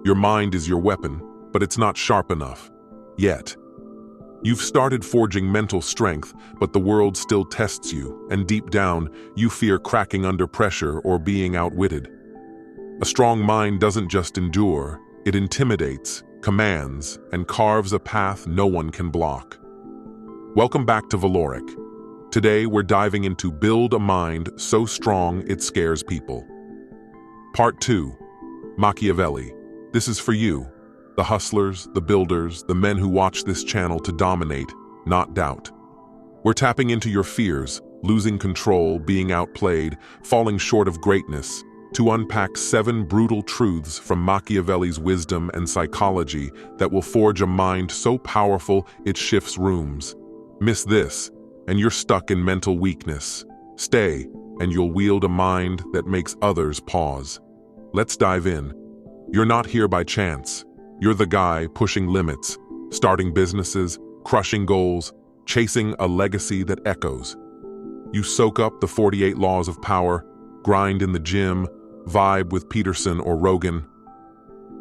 Your mind is your weapon, but it's not sharp enough. Yet. You've started forging mental strength, but the world still tests you, and deep down, you fear cracking under pressure or being outwitted. A strong mind doesn't just endure, it intimidates, commands, and carves a path no one can block. Welcome back to Valoric. Today we're diving into Build a Mind So Strong It Scares People. Part 2. Machiavelli. This is for you, the hustlers, the builders, the men who watch this channel to dominate, not doubt. We're tapping into your fears, losing control, being outplayed, falling short of greatness, to unpack 7 brutal truths from Machiavelli's wisdom and psychology that will forge a mind so powerful it shifts rooms. Miss this, and you're stuck in mental weakness. Stay, and you'll wield a mind that makes others pause. Let's dive in. You're not here by chance. You're the guy pushing limits, starting businesses, crushing goals, chasing a legacy that echoes. You soak up the 48 laws of power, grind in the gym, vibe with Peterson or Rogan.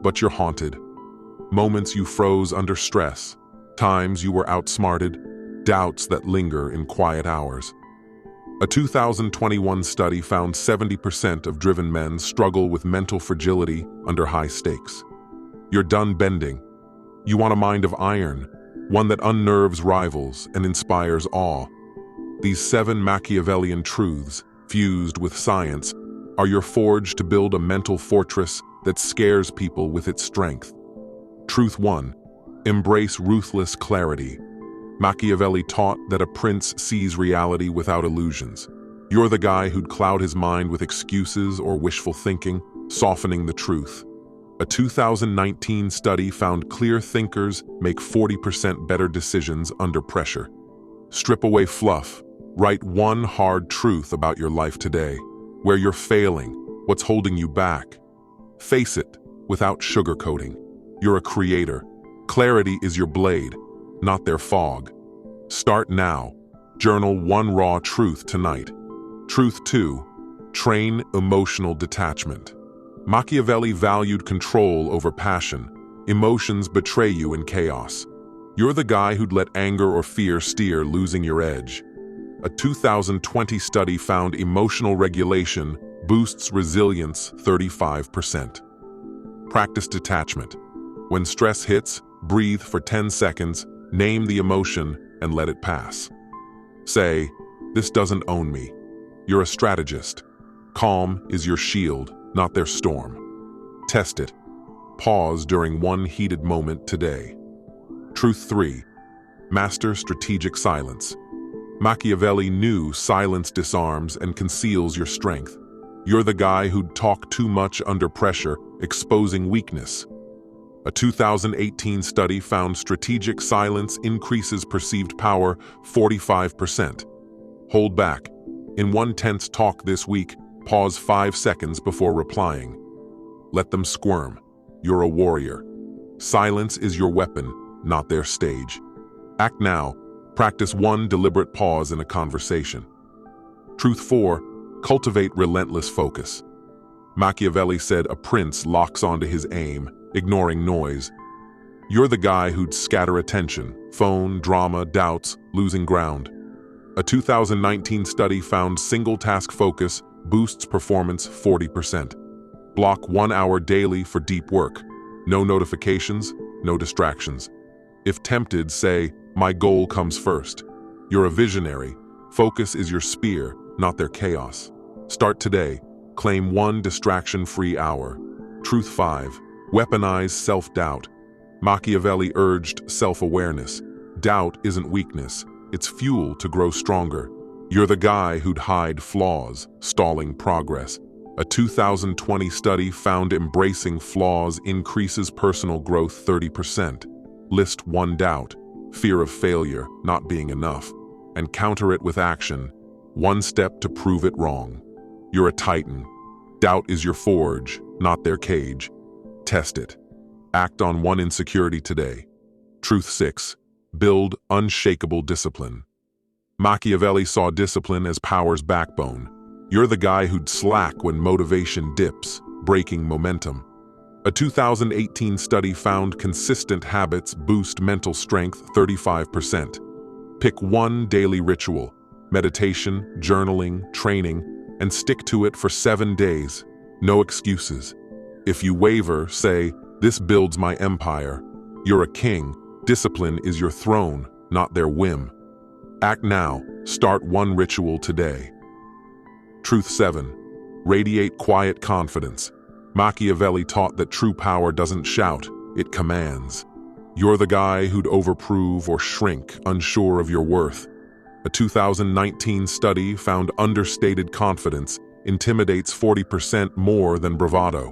But you're haunted. Moments you froze under stress, times you were outsmarted, doubts that linger in quiet hours. A 2021 study found 70% of driven men struggle with mental fragility under high stakes. You're done bending. You want a mind of iron, one that unnerves rivals and inspires awe. These 7 Machiavellian truths, fused with science, are your forge to build a mental fortress that scares people with its strength. Truth 1. Embrace ruthless clarity. Machiavelli taught that a prince sees reality without illusions. You're the guy who'd cloud his mind with excuses or wishful thinking, softening the truth. A 2019 study found clear thinkers make 40% better decisions under pressure. Strip away fluff. Write one hard truth about your life today. Where you're failing, what's holding you back. Face it without sugarcoating. You're a creator. Clarity is your blade, not their fog. Start now. Journal one raw truth tonight. Truth 2. Train emotional detachment. Machiavelli valued control over passion. Emotions betray you in chaos. You're the guy who'd let anger or fear steer, losing your edge. A 2020 study found emotional regulation boosts resilience 35%. Practice detachment. When stress hits, breathe for 10 seconds, name the emotion, and let it pass. Say, "This doesn't own me." You're a strategist. Calm is your shield, not their storm. Test it. Pause during one heated moment today. Truth 3. Master strategic silence. Machiavelli knew silence disarms and conceals your strength. You're the guy who'd talk too much under pressure, exposing weakness. A 2018 study found strategic silence increases perceived power 45%. Hold back. In one tense talk this week, pause 5 seconds before replying. Let them squirm. You're a warrior. Silence is your weapon, not their stage. Act now. Practice one deliberate pause in a conversation. Truth 4. Cultivate relentless focus. Machiavelli said a prince locks onto his aim, ignoring noise. You're the guy who'd scatter attention, phone, drama, doubts, losing ground. A 2019 study found single-task focus boosts performance 40%. Block 1 hour daily for deep work. No notifications, no distractions. If tempted, say, "My goal comes first." You're a visionary. Focus is your spear, not their chaos. Start today. Claim 1 distraction-free hour. Truth 5. Weaponize self-doubt. Machiavelli urged self-awareness. Doubt isn't weakness. It's fuel to grow stronger. You're the guy who'd hide flaws, stalling progress. A 2020 study found embracing flaws increases personal growth 30%. List one doubt, fear of failure, not being enough, and counter it with action, one step to prove it wrong. You're a titan. Doubt is your forge, not their cage. Test it. Act on one insecurity today. Truth 6. Build unshakable discipline. Machiavelli saw discipline as power's backbone. You're the guy who'd slack when motivation dips, breaking momentum. A 2018 study found consistent habits boost mental strength 35%. Pick one daily ritual, meditation, journaling, training, and stick to it for 7 days. No excuses. If you waver, say, "This builds my empire." You're a king. Discipline is your throne, not their whim. Act now. Start one ritual today. Truth 7. Radiate quiet confidence. Machiavelli taught that true power doesn't shout, it commands. You're the guy who'd overprove or shrink, unsure of your worth. A 2019 study found understated confidence intimidates 40% more than bravado.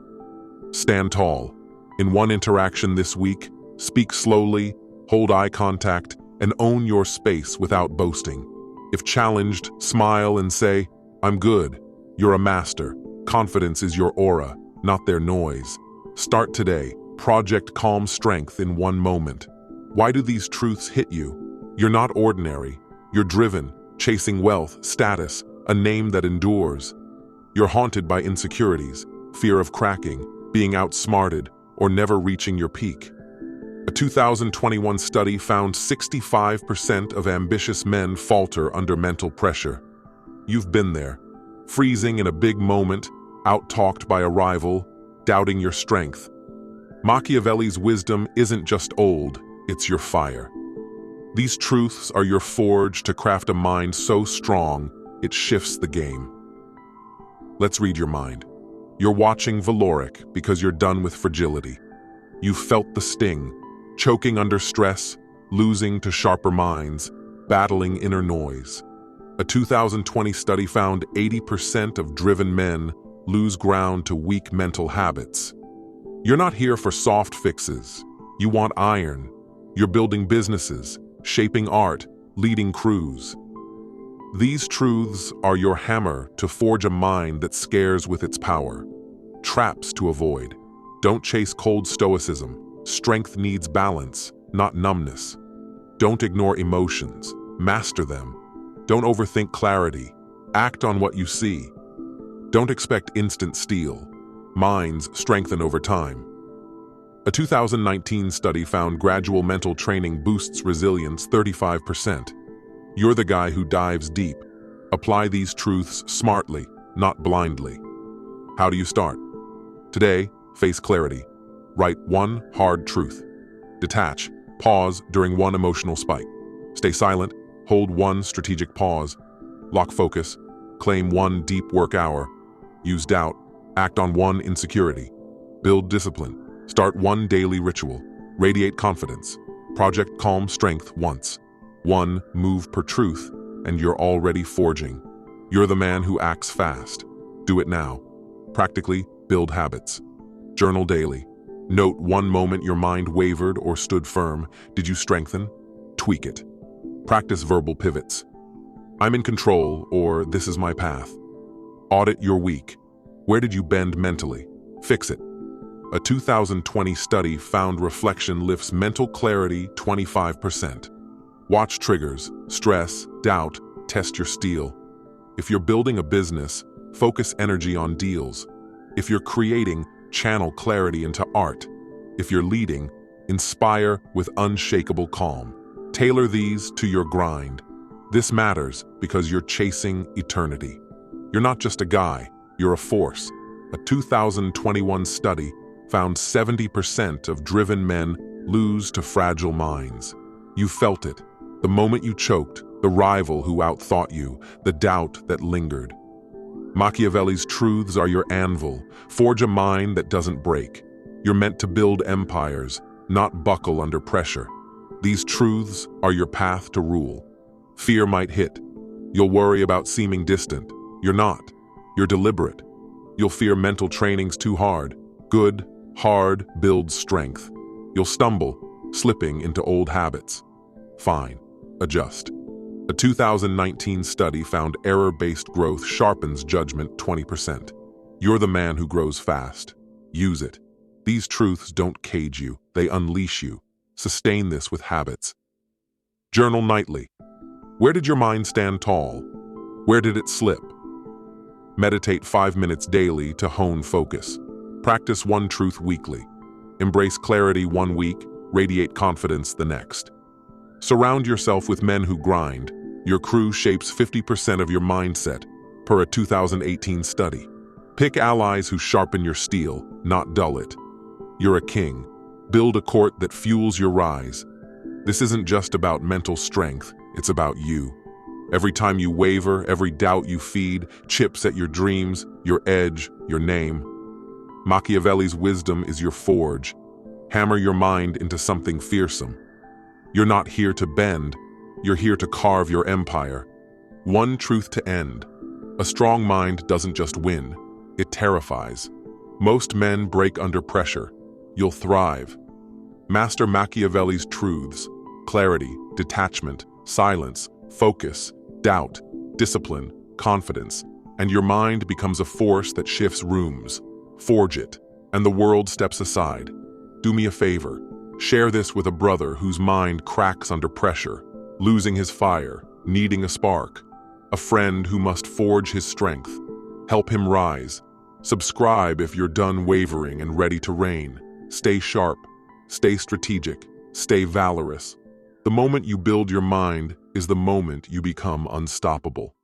Stand tall. In one interaction this week, speak slowly, hold eye contact, and own your space without boasting. If challenged, smile and say, "I'm good." You're a master. Confidence is your aura, not their noise. Start today. Project calm strength in one moment. Why do these truths hit you? You're not ordinary. You're driven, chasing wealth, status, a name that endures. You're haunted by insecurities, fear of cracking, being outsmarted, or never reaching your peak. A 2021 study found 65% of ambitious men falter under mental pressure. You've been there, freezing in a big moment, out-talked by a rival, doubting your strength. Machiavelli's wisdom isn't just old, it's your fire. These truths are your forge to craft a mind so strong, it shifts the game. Let's read your mind. You're watching Valoric because you're done with fragility. You've felt the sting, choking under stress, losing to sharper minds, battling inner noise. A 2020 study found 80% of driven men lose ground to weak mental habits. You're not here for soft fixes. You want iron. You're building businesses, shaping art, leading crews. These truths are your hammer to forge a mind that scares with its power. Traps to avoid. Don't chase cold stoicism. Strength needs balance, not numbness. Don't ignore emotions. Master them. Don't overthink clarity. Act on what you see. Don't expect instant steel. Minds strengthen over time. A 2019 study found gradual mental training boosts resilience 35%. You're the guy who dives deep. Apply these truths smartly, not blindly. How do you start? Today, face clarity. Write one hard truth. Detach. Pause during one emotional spike. Stay silent. Hold one strategic pause. Lock focus. Claim one deep work hour. Use doubt. Act on one insecurity. Build discipline. Start one daily ritual. Radiate confidence. Project calm strength once. One move per truth, and you're already forging. You're the man who acts fast. Do it now. Practically build habits. Journal daily. Note one moment your mind wavered or stood firm. Did you strengthen? Tweak it. Practice verbal pivots. "I'm in control," or "This is my path." Audit your week. Where did you bend mentally? Fix it. A 2020 study found reflection lifts mental clarity 25%. Watch triggers, stress, doubt, test your steel. If you're building a business, focus energy on deals. If you're creating, channel clarity into art. If you're leading, inspire with unshakable calm. Tailor these to your grind. This matters because you're chasing eternity. You're not just a guy, you're a force. A 2021 study found 70% of driven men lose to fragile minds. You felt it. The moment you choked, the rival who outthought you, the doubt that lingered. Machiavelli's truths are your anvil. Forge a mind that doesn't break. You're meant to build empires, not buckle under pressure. These truths are your path to rule. Fear might hit. You'll worry about seeming distant. You're not. You're deliberate. You'll fear mental training's too hard. Good, hard builds strength. You'll stumble, slipping into old habits. Fine. Adjust. A 2019 study found error-based growth sharpens judgment 20%. You're the man who grows fast. Use it. These truths don't cage you, they unleash you. Sustain this with habits. Journal nightly. Where did your mind stand tall? Where did it slip? Meditate 5 minutes daily to hone focus. Practice one truth weekly. Embrace clarity one week, radiate confidence the next. Surround yourself with men who grind. Your crew shapes 50% of your mindset, per a 2018 study. Pick allies who sharpen your steel, not dull it. You're a king. Build a court that fuels your rise. This isn't just about mental strength, it's about you. Every time you waver, every doubt you feed, chips at your dreams, your edge, your name. Machiavelli's wisdom is your forge. Hammer your mind into something fearsome. You're not here to bend, you're here to carve your empire. One truth to end. A strong mind doesn't just win, it terrifies. Most men break under pressure. You'll thrive. Master Machiavelli's truths: clarity, detachment, silence, focus, doubt, discipline, confidence, and your mind becomes a force that shifts rooms. Forge it, and the world steps aside. Do me a favor. Share this with a brother whose mind cracks under pressure, losing his fire, needing a spark. A friend who must forge his strength. Help him rise. Subscribe if you're done wavering and ready to reign. Stay sharp, stay strategic, stay valorous. The moment you build your mind is the moment you become unstoppable.